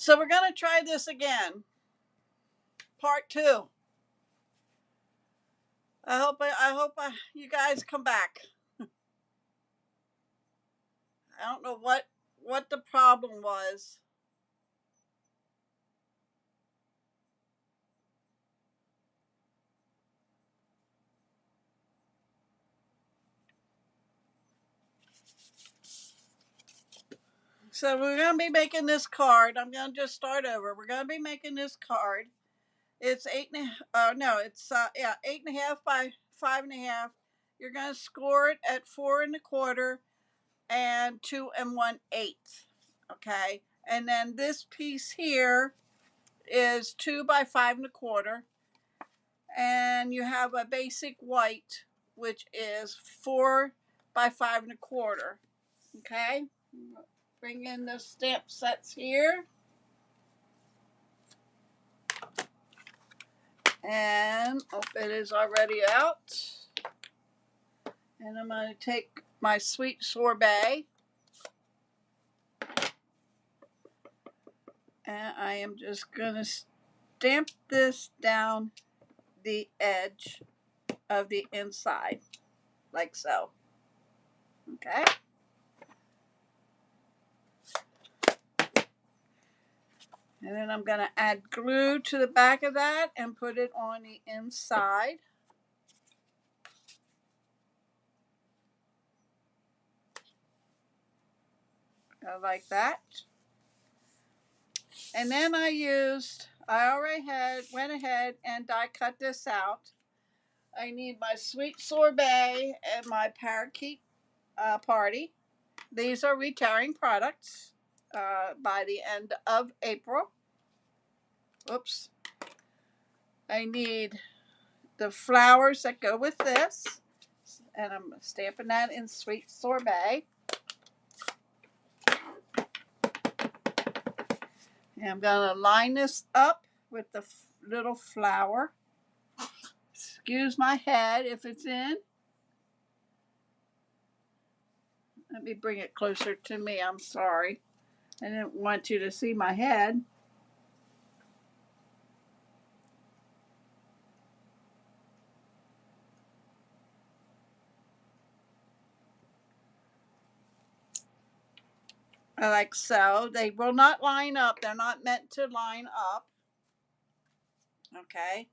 So we're going to try this again. Part 2. I hope you guys come back. I don't know what the problem was. So we're going to be making this card. I'm going to just start over. We're going to be making this card. It's 8.5. No, it's 8.5 by 5.5. You're going to score it at 4 1/4 and 2 1/8. Okay, and then this piece here is 2 by 5 1/4, and you have a basic white which is 4 by 5 1/4. Okay, bring in the stamp sets here, and it is already out. And I'm going to take my sweet sorbet, and I am just going to stamp this down the edge of the inside, like so. Okay. And then I'm going to add glue to the back of that and put it on the inside. Like that. And then went ahead and die cut this out. I need my sweet sorbet and my parakeet party. These are retiring products by the end of April. Oops. I need the flowers that go with this, and I'm stamping that in sweet sorbet. And I'm going to line this up with the little flower. Excuse my head if it's in. Let me bring it closer to me. I'm sorry. I didn't want you to see my head. Like so. They will not line up. They're not meant to line up. Okay.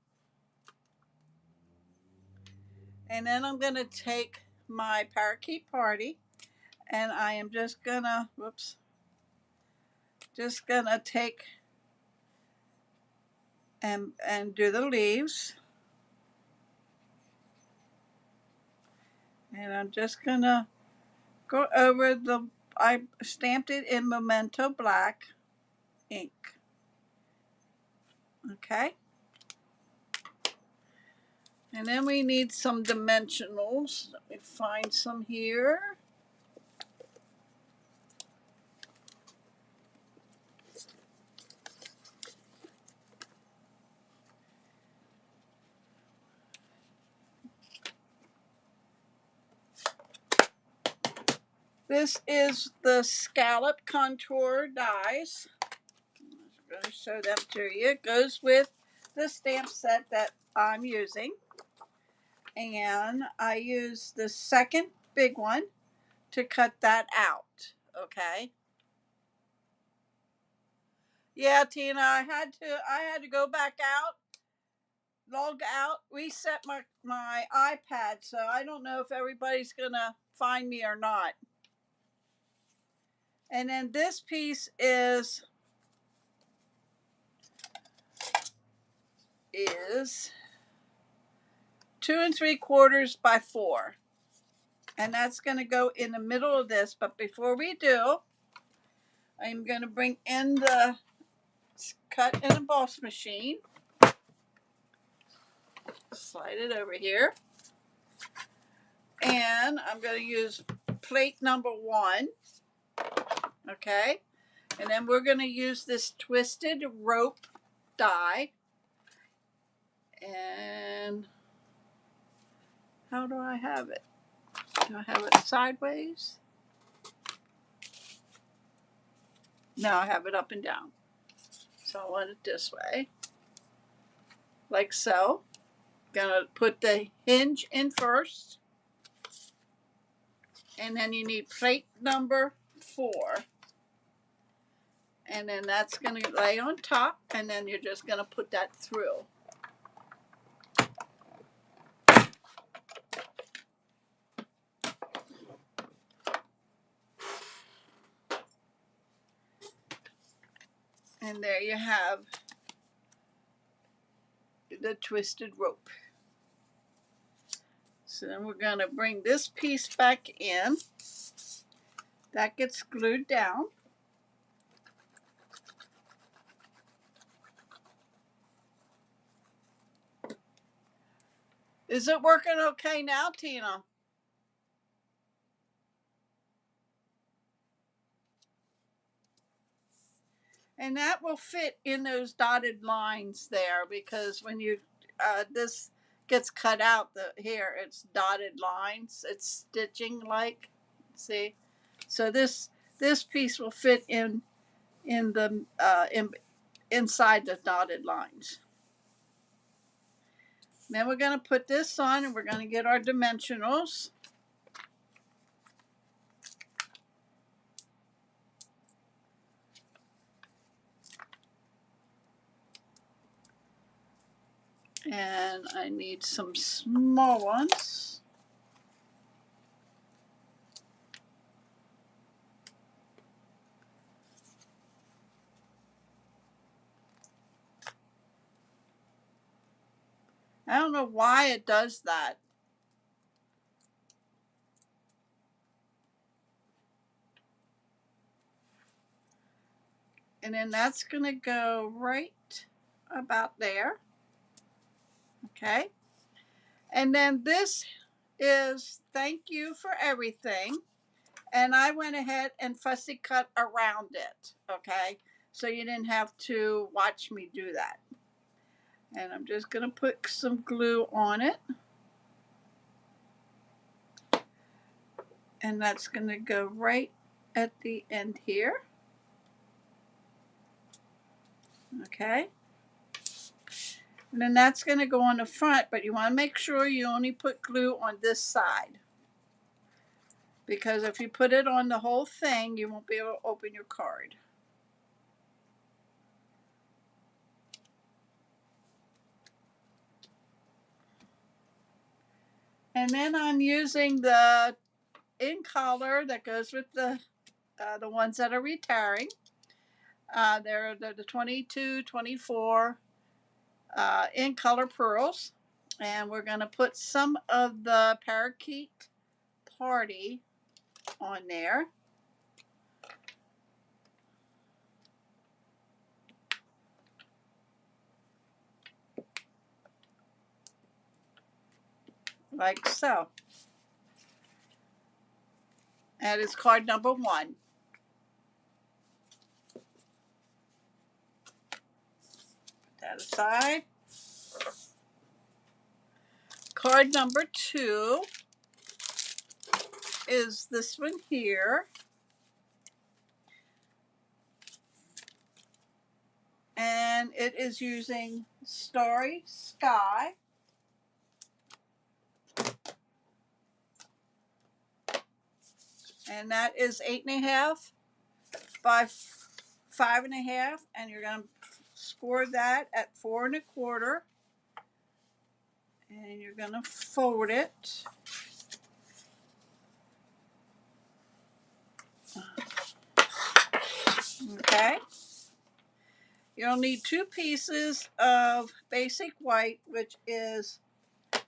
And then I'm going to take my parakeet party, and I am just going to, take and do the leaves. And I'm just going to go over I stamped it in Memento Black ink. Okay. And then we need some dimensionals. Let me find some here. This is the scallop contour dies. I'm going to show them to you. It goes with the stamp set that I'm using. And I use the second big one to cut that out. Okay. Yeah, Tina, I had to go back out, log out, reset my iPad, so I don't know if everybody's gonna find me or not. And then this piece is 2 3/4 by 4, and that's going to go in the middle of this. But before we do, I'm going to bring in the cut and emboss machine. Slide it over here, and I'm going to use plate number 1. Okay, and then we're going to use this twisted rope die. And how do I have it? Do I have it sideways? No, I have it up and down. So I want it this way, like so. Gonna put the hinge in first, and then you need plate number 4, and then that's gonna lay on top, and then you're just gonna put that through. And there you have the twisted rope. So then we're gonna bring this piece back in. That gets glued down. Is it working okay now, Tina? And that will fit in those dotted lines there, because when you this gets cut out, the here it's dotted lines, it's stitching like, see, so this piece will fit in the inside the dotted lines. Then we're going to put this on, and we're going to get our dimensionals. And I need some small ones. I don't know why it does that. And then that's going to go right about there. Okay. And then this is thank you for everything. And I went ahead and fussy cut around it. Okay. So you didn't have to watch me do that. And I'm just going to put some glue on it. And that's going to go right at the end here. Okay. And then that's going to go on the front, but you want to make sure you only put glue on this side. Because if you put it on the whole thing, you won't be able to open your card. And then I'm using the in color that goes with the ones that are retiring. They're the 22, 24 in color pearls. And we're going to put some of the Parakeet Party on there. Like so. And it's card number 1. Put that aside. Card number 2 is this one here. And it is using Starry Sky. And that is 8.5 by 5.5. And you're going to score that at 4 1/4. And you're going to fold it. Okay. You'll need 2 pieces of basic white, which is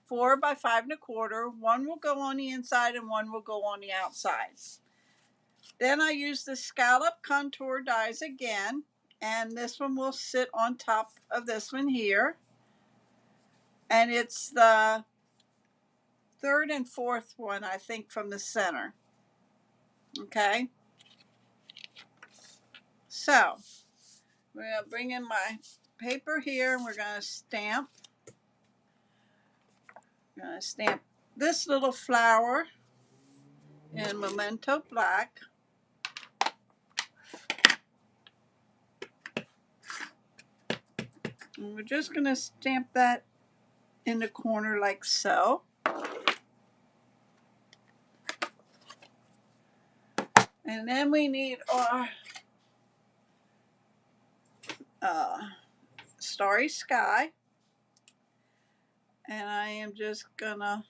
4 by 5 1/4. One will go on the inside and one will go on the outside. Then I use the scallop contour dies again, and this one will sit on top of this one here. And it's the 3rd and 4th one, I think, from the center. Okay. So we're going to bring in my paper here, and we're going to stamp. I'm going to stamp this little flower in Memento Black. And we're just going to stamp that in the corner like so. And then we need our Starry Sky. And I am just gonna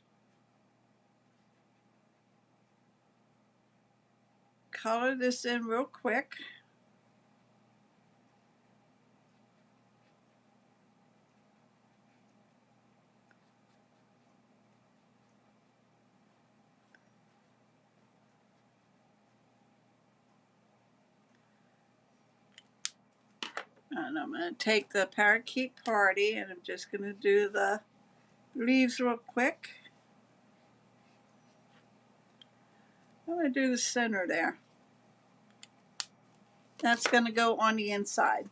color this in real quick. And I'm going to take the Parakeet Party and I'm just going to do the leaves real quick. I'm going to do the center there. That's going to go on the inside.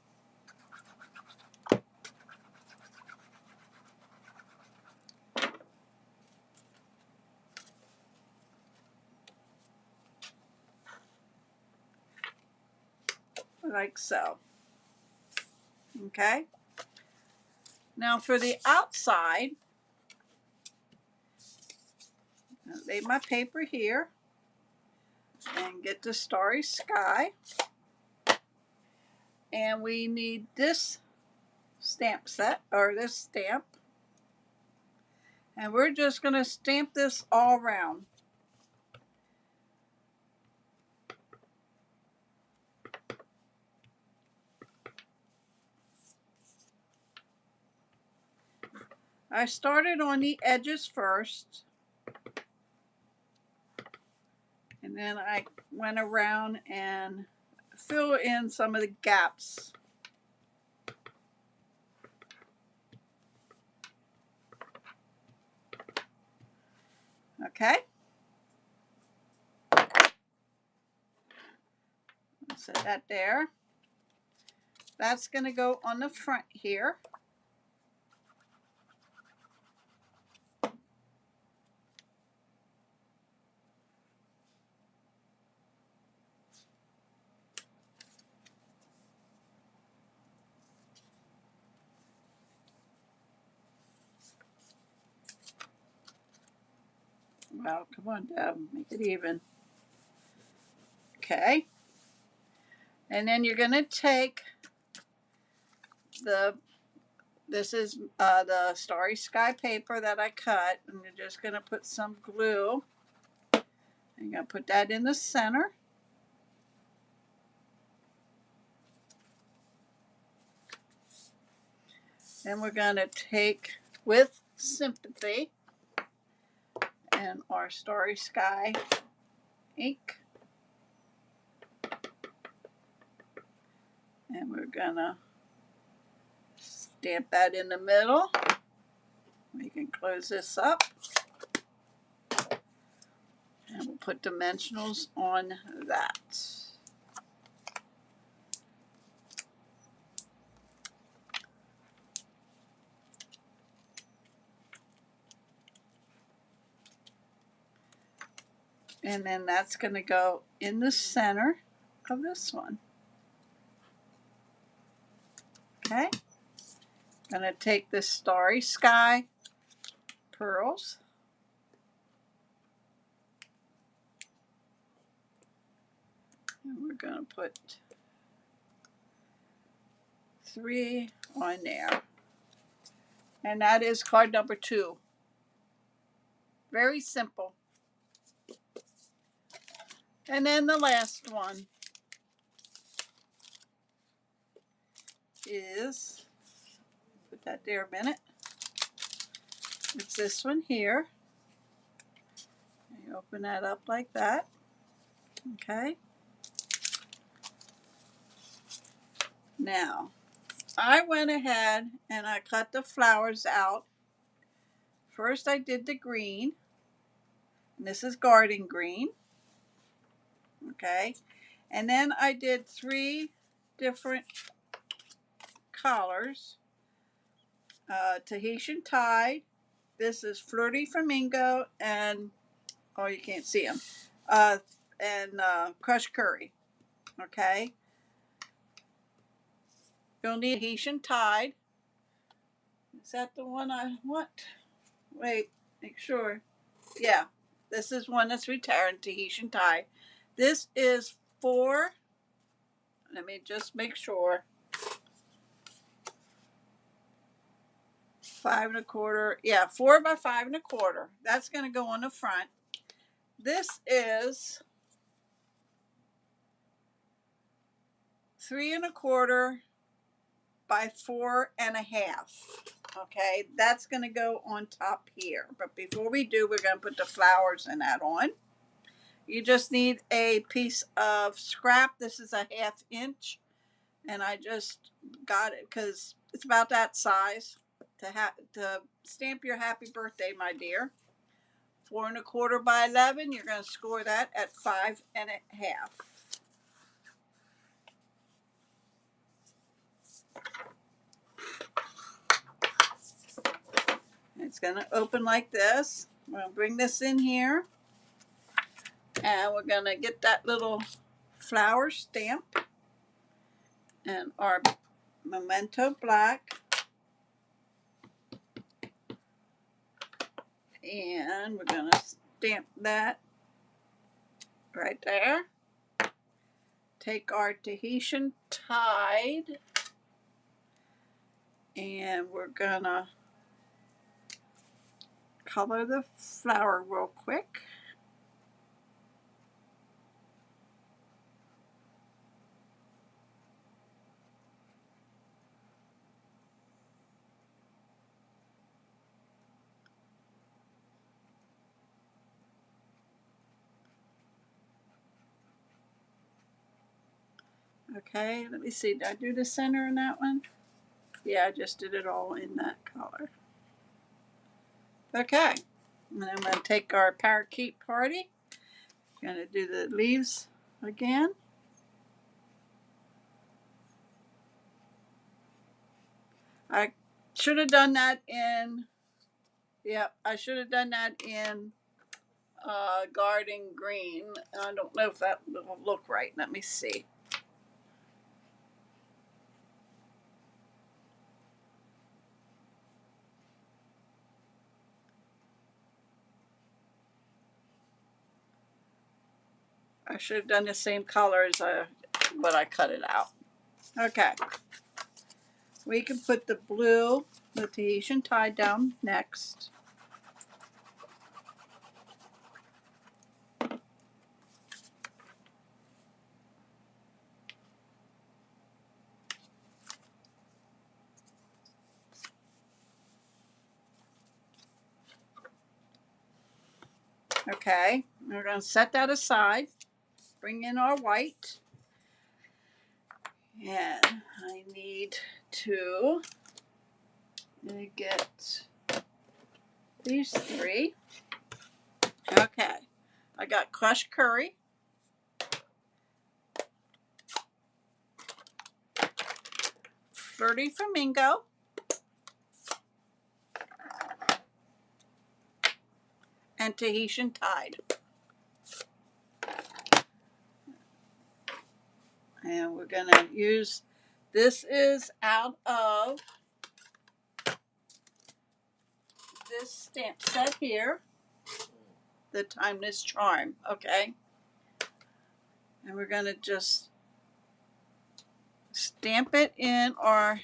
Like so. Okay. Now for the outside, I'll lay my paper here and get the Starry Sky. And we need this stamp set, or this stamp. And we're just going to stamp this all around. I started on the edges first, and then I went around and filled in some of the gaps. Okay. Set that there. That's going to go on the front here. Well, come on, Deb, make it even. Okay. And then you're going to take this is the Starry Sky paper that I cut, and you're just going to put some glue. I'm going to put that in the center. Then we're going to take With Sympathy and our Starry Sky ink. And we're going to stamp that in the middle. We can close this up. And we'll put dimensionals on that. And then that's going to go in the center of this one. Okay. I'm going to take this Starry Sky pearls. And we're going to put 3 on there. And that is card number 2. Very simple. And then the last one is, put that there a minute. It's this one here. You open that up like that. Okay. Now, I went ahead and I cut the flowers out. First I did the green. And this is garden green. Okay. And then I did 3 different colors. Tahitian Tide. This is Flirty Flamingo and, oh, you can't see them. And Crushed Curry. Okay. You'll need Tahitian Tide. Is that the one I want? Wait, make sure. Yeah, this is one that's retired, Tahitian Thai. This is 4. Let me just make sure. 5 1/4. Yeah, 4 by 5 1/4. That's going to go on the front. This is 3 1/4 by 4 1/2. Okay, that's going to go on top here. But before we do, we're going to put the flowers and that on. You just need a piece of scrap. This is a 1/2 inch, and I just got it because it's about that size to stamp your happy birthday, my dear. 4 1/4 by 11. You're going to score that at 5 1/2. It's going to open like this. We're going to bring this in here, and we're going to get that little flower stamp and our Memento Black, and we're going to stamp that right there. Take our Tahitian Tide, and we're going to color the flower real quick. Okay, let me see. Did I do the center in that one? Yeah, I just did it all in that color. Okay, and I'm going to take our parakeet party. Going to do the leaves again. I should have done that in, I should have done that in garden green. I don't know if that will look right. Let me see. I should have done the same color as but I cut it out. Okay. We can put the blue, the Tahitian Tide down next. Okay, we're going to set that aside. Bring in our white. And I need to get these 3. Okay, I got crushed curry, Flirty Flamingo, and Tahitian Tide. And we're going to use, this is out of this stamp set here, the Timeless Charm, okay? And we're going to just stamp it in our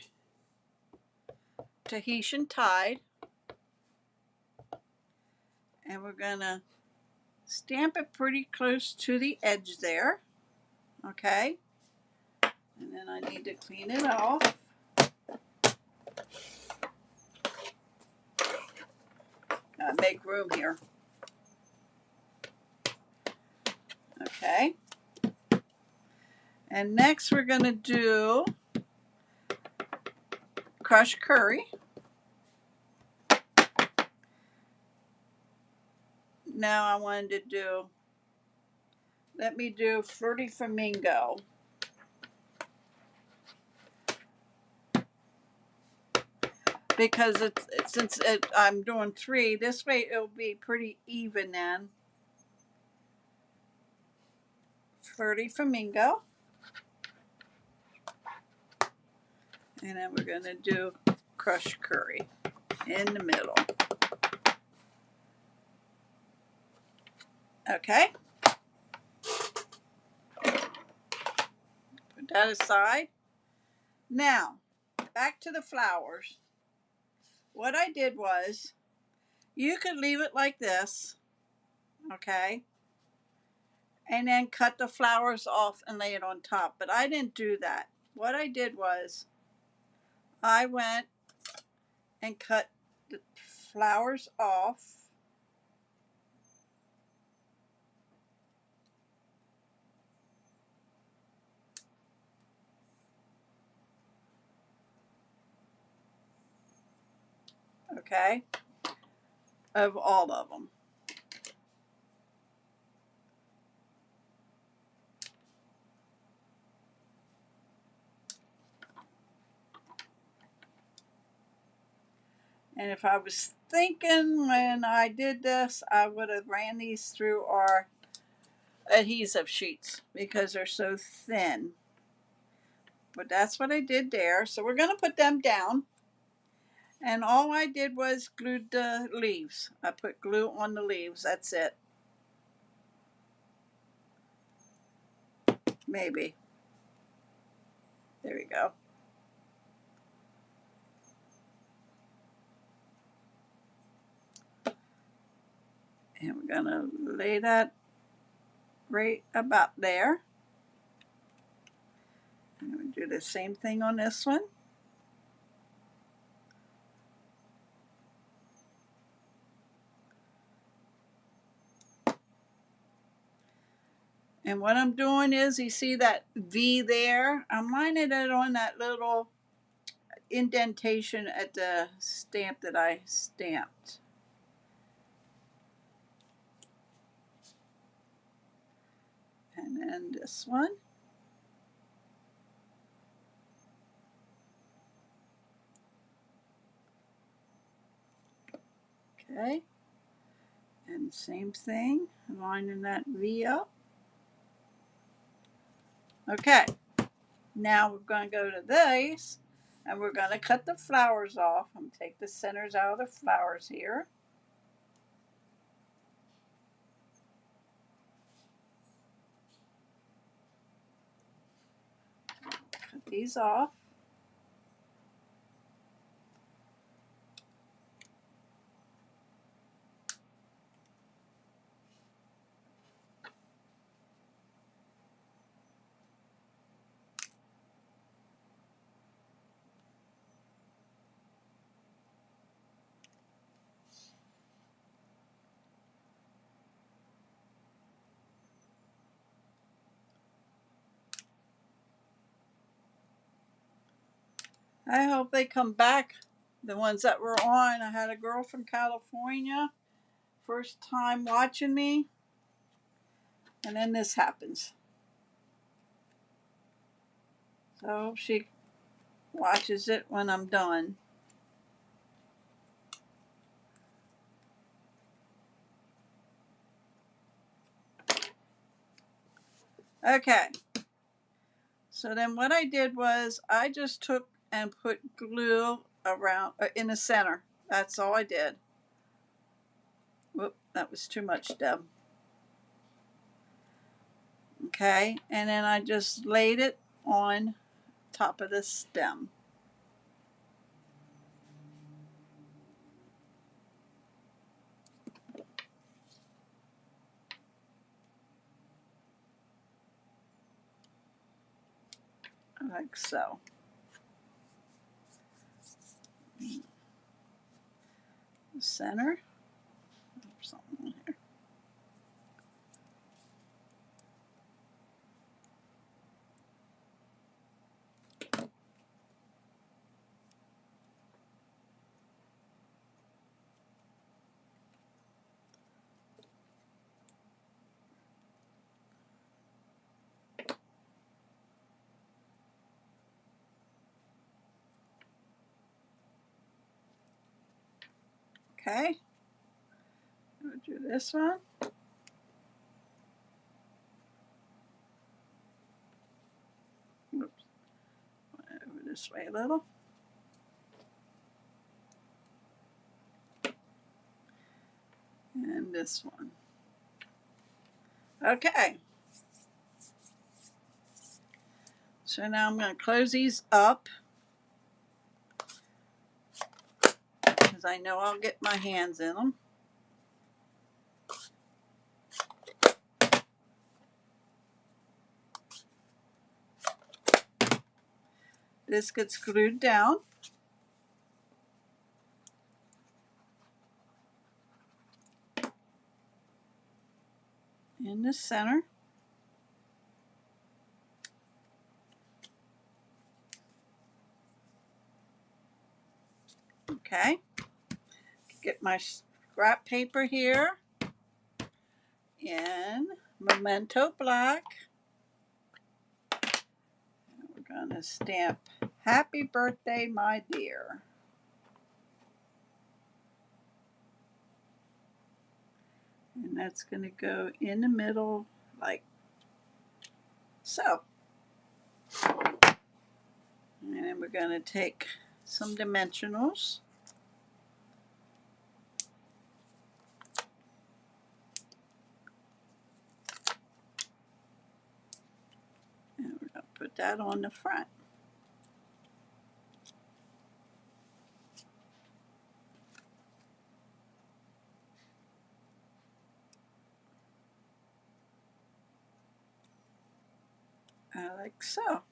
Tahitian Tide. And we're going to stamp it pretty close to the edge there, okay? And then I need to clean it off. Make room here. Okay. And next we're going to do crushed curry. Now I wanted to do, let me do Flirty Flamingo. Because since I'm doing 3, this way it'll be pretty even then. Flirty Flamingo. And then we're going to do crushed curry. in the middle. Okay. Put that aside. Now, back to the flowers. What I did was, you could leave it like this, okay? And then cut the flowers off and lay it on top. But I didn't do that. What I did was, I went and cut the flowers off. Okay, of all of them. And if I was thinking when I did this, I would have ran these through our adhesive sheets because they're so thin. But that's what I did there. So we're going to put them down. And all I did was glued the leaves. I put glue on the leaves. That's it. Maybe. There we go. And we're going to lay that right about there. I'm going to do the same thing on this one. And what I'm doing is, you see that V there? I'm lining it on that little indentation at the stamp that I stamped. And then this one. Okay. And same thing, lining that V up. Okay. Now we're going to go to this, and we're going to cut the flowers off. I'm going to take the centers out of the flowers here. Cut these off. I hope they come back, the ones that were on. I had a girl from California, first time watching me, and then this happens. So she watches it when I'm done. Okay. So then what I did was, I just took and put glue around in the center. That's all I did. Whoop, that was too much, Deb. Okay, and then I just laid it on top of the stem. Like so. The center. Something here. Okay. I'll do this one. Oops. Over this way a little. this one. Okay. So now I'm going to close these up because I know I'll get my hands in them. This gets glued down. In the center. Okay. Get my scrap paper here in Memento Black. And we're going to stamp Happy Birthday, my dear. And that's going to go in the middle like so. And then we're going to take some dimensionals. And we're going to put that on the front. Like so.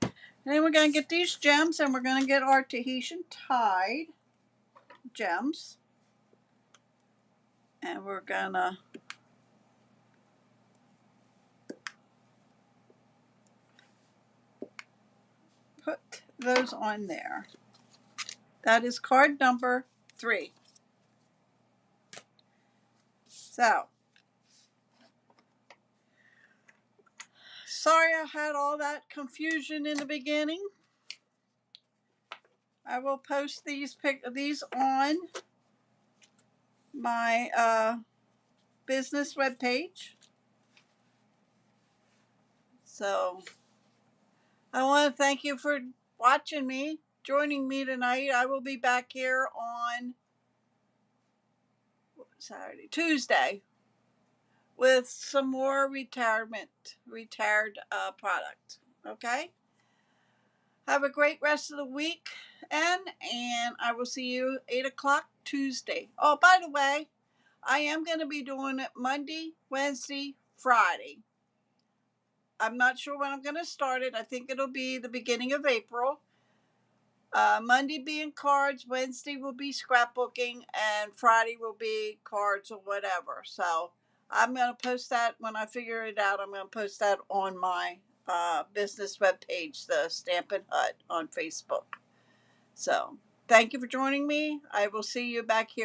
And then we're going to get these gems and we're going to get our Tahitian tied gems. And we're going to put those on there. That is card number 3. So, sorry I had all that confusion in the beginning. I will post these on my business webpage. So, I want to thank you for watching me, joining me tonight. I will be back here on Tuesday with some more retired product. Okay? Have a great rest of the week, and I will see you 8 o'clock Tuesday. Oh, by the way, I am going to be doing it Monday, Wednesday, Friday. I'm not sure when I'm going to start it. I think it'll be the beginning of April. Monday being cards, Wednesday will be scrapbooking, and Friday will be cards or whatever. So I'm going to post that when I figure it out. I'm going to post that on my business webpage, the Stampin' Hut on Facebook. So thank you for joining me. I will see you back here.